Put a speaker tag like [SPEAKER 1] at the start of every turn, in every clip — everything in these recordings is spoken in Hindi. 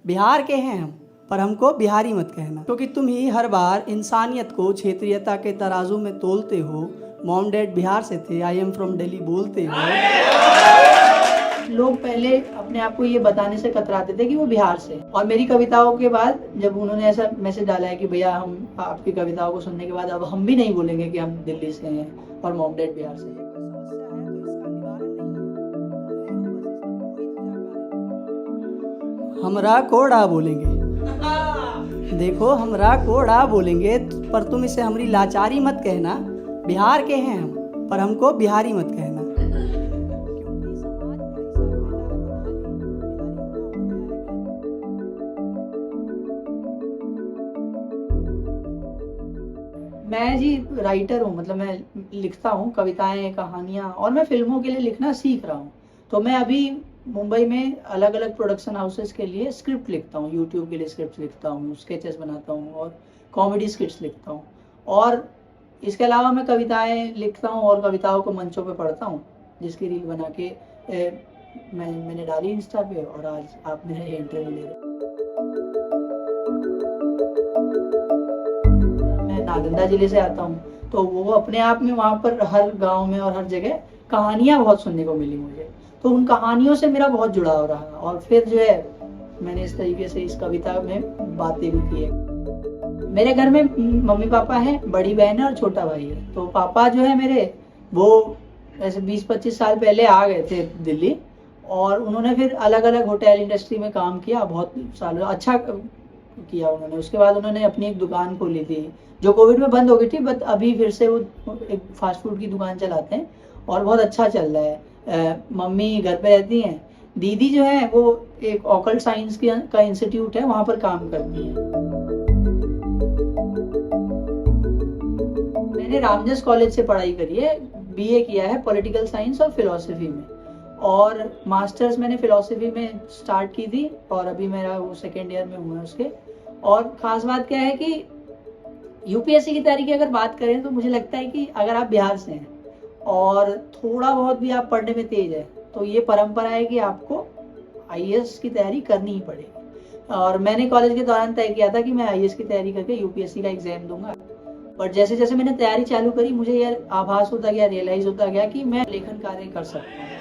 [SPEAKER 1] बिहार के हैं हम, पर हमको बिहारी मत कहना, क्योंकि तुम ही हर बार इंसानियत को क्षेत्रीयता के तराजू में तोलते हो। मॉम डैड बिहार से थे, आई एम फ्रॉम दिल्ली बोलते हो।
[SPEAKER 2] लोग पहले अपने आप को ये बताने से कतराते थे कि वो बिहार से, और मेरी कविताओं के बाद जब उन्होंने ऐसा मैसेज डाला है कि भैया हम आपकी कविताओं को सुनने के बाद अब हम भी नहीं बोलेंगे कि हम दिल्ली से हैं और मॉम डैड बिहार से।
[SPEAKER 1] हमरा कोड़ा बोलेंगे, देखो हमरा कोड़ा बोलेंगे, पर तुम इसे हमारी लाचारी मत कहना। बिहार के हैं हम, पर हमको बिहारी मत कहना।
[SPEAKER 2] मैं जी राइटर हूँ, मतलब मैं लिखता हूँ कविताएं, कहानियाँ, और मैं फिल्मों के लिए लिखना सीख रहा हूँ। तो मैं अभी मुंबई में अलग अलग प्रोडक्शन हाउसेस के लिए स्क्रिप्ट लिखता हूँ, यूट्यूब के लिए स्क्रिप्ट लिखता हूँ, स्केचेस बनाता हूँ और कॉमेडी स्किट्स लिखता हूँ। और इसके अलावा मैं कविताएं लिखता हूँ और कविताओं को मंचों पे पढ़ता हूँ, जिसकी रील बना के मैंने डाली इंस्टा पे, और आज आप मेरा इंटरव्यू ले रहे हैं। मैं नालंदा जिले से आता हूँ, तो वो अपने आप में वहाँ पर हर गांव में और हर जगह कहानियां बहुत सुनने को मिली मुझे, तो उन कहानियों से मेरा बहुत जुड़ाव रहा, और फिर जो है मैंने इस तरीके से इस कविता में बातें भी की है। मेरे घर में मम्मी पापा हैं, बड़ी बहन है और छोटा भाई है। तो पापा जो है मेरे, वो ऐसे 20-25 साल पहले आ गए थे दिल्ली, और उन्होंने फिर अलग अलग होटल इंडस्ट्री में काम किया बहुत सालों, अच्छा किया उन्होंने। उसके बाद उन्होंने अपनी एक दुकान खोली थी जो कोविड में बंद हो गई थी, बट अभी फिर से वो एक फास्ट फूड की दुकान चलाते हैं और बहुत अच्छा चल रहा है। मम्मी घर पे रहती हैं, दीदी जो है वो एक ऑकल्ट साइंस का इंस्टीट्यूट है, वहाँ पर काम करती है। मैंने रामजस कॉलेज से पढ़ाई करी है, बीए किया है पॉलिटिकल साइंस और फिलोसफी में, और मास्टर्स मैंने फिलोसफी में स्टार्ट की थी, और अभी मेरा वो सेकेंड ईयर में हुआ है उसके। और खास बात क्या है कि यूपीएससी की तैयारी की अगर बात करें तो मुझे लगता है कि अगर आप बिहार से हैं और थोड़ा बहुत भी आप पढ़ने में तेज है, तो ये परंपरा है कि आपको आईएएस की तैयारी करनी ही पड़ेगी। और मैंने कॉलेज के दौरान तय किया था कि मैं आईएएस की तैयारी करके यूपीएससी का एग्जाम दूंगा, पर जैसे जैसे मैंने तैयारी चालू करी मुझे यह आभास होता गया, रियलाइज होता गया कि मैं लेखन कार्य कर सकता हूँ।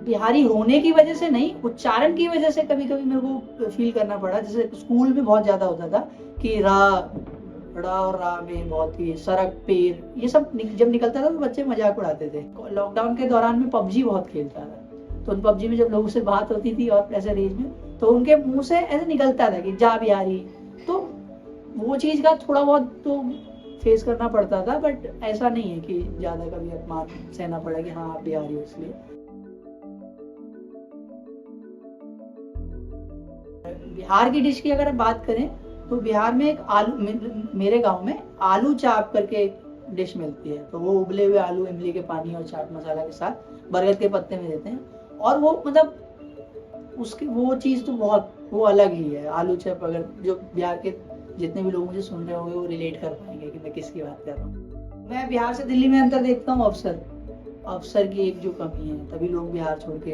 [SPEAKER 2] बिहारी होने की वजह से नहीं, उच्चारण की वजह से कभी कभी मेरे को फील करना पड़ा। जैसे स्कूल में बहुत ज्यादा होता था कि रा और रा में बहुत ही सरक पेर, ये सब जब निकलता था तो बच्चे मजाक उड़ाते थे। लॉकडाउन के दौरान में पबजी बहुत खेलता था, तो उन पबजी में जब लोगों से बात होती थी और ऐसे रेंज में, तो उनके मुंह से ऐसे निकलता था कि जा बिहारी। तो वो चीज का थोड़ा बहुत तो फेस करना पड़ता था, बट ऐसा नहीं है कि ज्यादा कभी अपमान सहना पड़ा कि हाँ आप बिहारी हो इसलिए। बिहार की डिश की अगर बात करें तो बिहार में एक मेरे गांव में आलू चाप करके एक डिश मिलती है। तो वो उबले हुए आलू इमली के पानी और चाट मसाला के साथ बरगद के पत्ते में देते हैं, और वो मतलब उसकी वो चीज तो बहुत वो अलग ही है। आलू चाप, अगर जो बिहार के जितने भी लोग मुझे सुन रहे होंगे वो रिलेट कर पाएंगे कि मैं किसकी बात कर रहा हूँ। मैं बिहार से दिल्ली में अंतर देखता हूँ, अवसर की एक जो कमी है, तभी लोग बिहार छोड़ के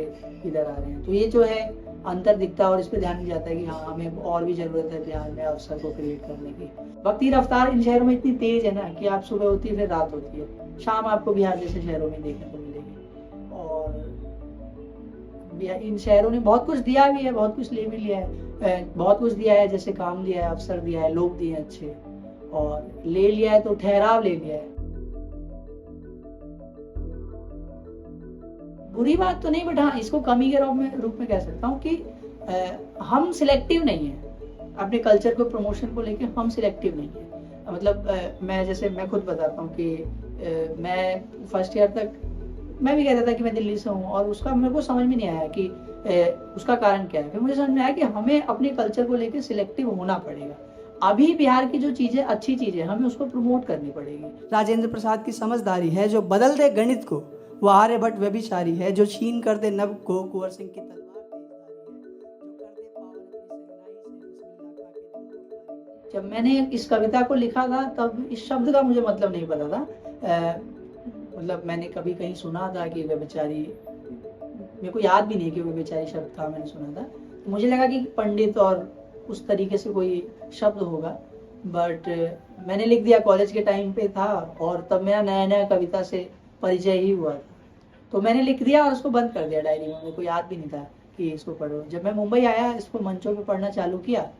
[SPEAKER 2] इधर आ रहे हैं। तो ये जो है अंतर दिखता है, और इस पे ध्यान नहीं जाता है कि हाँ हमें और भी जरूरत है बिहार में अवसर को क्रिएट करने की। वक्त की रफ्तार इन शहरों में इतनी तेज है ना कि आप सुबह होती है फिर रात होती है, शाम आपको बिहार जैसे शहरों में देखने को मिलेगी। और इन शहरों ने बहुत कुछ दिया भी है, बहुत कुछ ले भी लिया है। बहुत कुछ दिया है, जैसे काम दिया है, अवसर दिया है, लोग दिए हैं अच्छे, और ले लिया है तो ठहराव ले लिया है। बुरी बात तो नहीं, बट हाँ इसको कमी के रूप में कह सकता हूँ कि हम सिलेक्टिव नहीं है अपने कल्चर को प्रमोशन को लेके, हम सिलेक्टिव नहीं है। मतलब मैं खुद बताता हूँ कि मैं फर्स्ट ईयर तक मैं भी कहता था कि मैं दिल्ली से हूँ, और उसका मेरे को समझ में नहीं आया कि उसका कारण क्या है। फिर मुझे समझ में आया कि हमें अपने कल्चर को लेके सिलेक्टिव होना पड़ेगा। अभी बिहार की जो चीजें अच्छी चीजें हमें उसको प्रमोट करनी पड़ेगी।
[SPEAKER 1] राजेंद्र प्रसाद की समझदारी है जो बदल दे गणित को, वो आर्यभट्ट व्यभिचारी है जो छीन कर दे नभ को, कुंवर सिंह की तलवार
[SPEAKER 2] जब मैंने इस कविता को लिखा था तब इस शब्द का मुझे मतलब नहीं पता था। मतलब मैंने कभी कहीं सुना था कि व्यभिचारी, मेरे को याद भी नहीं कि व्यभिचारी शब्द था, मैंने सुना था, तो मुझे लगा कि पंडित और उस तरीके से कोई शब्द होगा, बट मैंने लिख दिया। कॉलेज के टाइम पे था और तब मेरा नया नया कविता से परिचय ही हुआ था, तो मैंने लिख दिया और उसको बंद कर दिया डायरी में। मेरे को याद भी नहीं था कि इसको पढ़ो। जब मैं मुंबई आया, इसको मंचों पे पढ़ना चालू किया,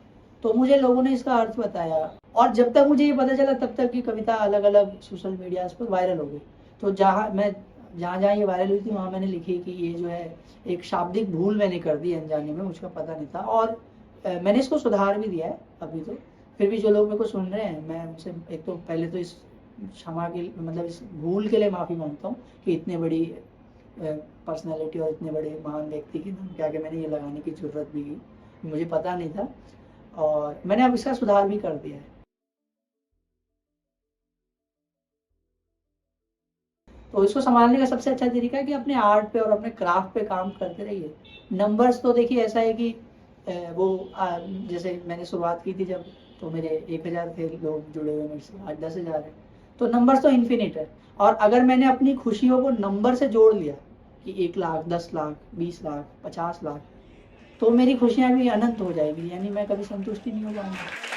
[SPEAKER 2] तो मुझे लोगों ने इसका अर्थ बताया, और जब तक मुझे ये पता चला तब तक की कविता अलग अलग सोशल मीडिया पर वायरल हो गई। तो जहाँ जहाँ ये वायरल हुई थी वहाँ मैंने लिखी कि ये जो है एक शाब्दिक भूल मैंने कर दी अनजाने में, मुझको पता नहीं था, और मैंने इसको सुधार भी दिया है अभी। तो फिर भी जो लोग मेरे को सुन रहे हैं, मैं उनसे एक तो पहले तो इस क्षमा के मतलब इस भूल के लिए माफ़ी मांगता हूँ कि इतने बड़ी पर्सनैलिटी और इतने बड़े महान व्यक्ति की नाम के आगे मैंने ये लगाने की जरूरत भी की, मुझे पता नहीं था, और मैंने अब इसका सुधार भी कर दिया है। तो इसको संभालने का सबसे अच्छा तरीका है कि अपने आर्ट पे और अपने क्राफ्ट पे काम करते रहिए। नंबर्स तो देखिए ऐसा है कि जैसे मैंने शुरुआत की थी जब, तो मेरे 1000 थे लोग जुड़े हुए मेरे से, आज 10,000 है। तो नंबर्स तो इन्फिनिट है, और अगर मैंने अपनी खुशियों को नंबर से जोड़ लिया कि 1 लाख, 10 लाख, 20 लाख, 50 लाख, तो मेरी खुशियाँ भी अनंत हो जाएगी, यानी मैं कभी संतुष्टि नहीं हो पाऊंगा।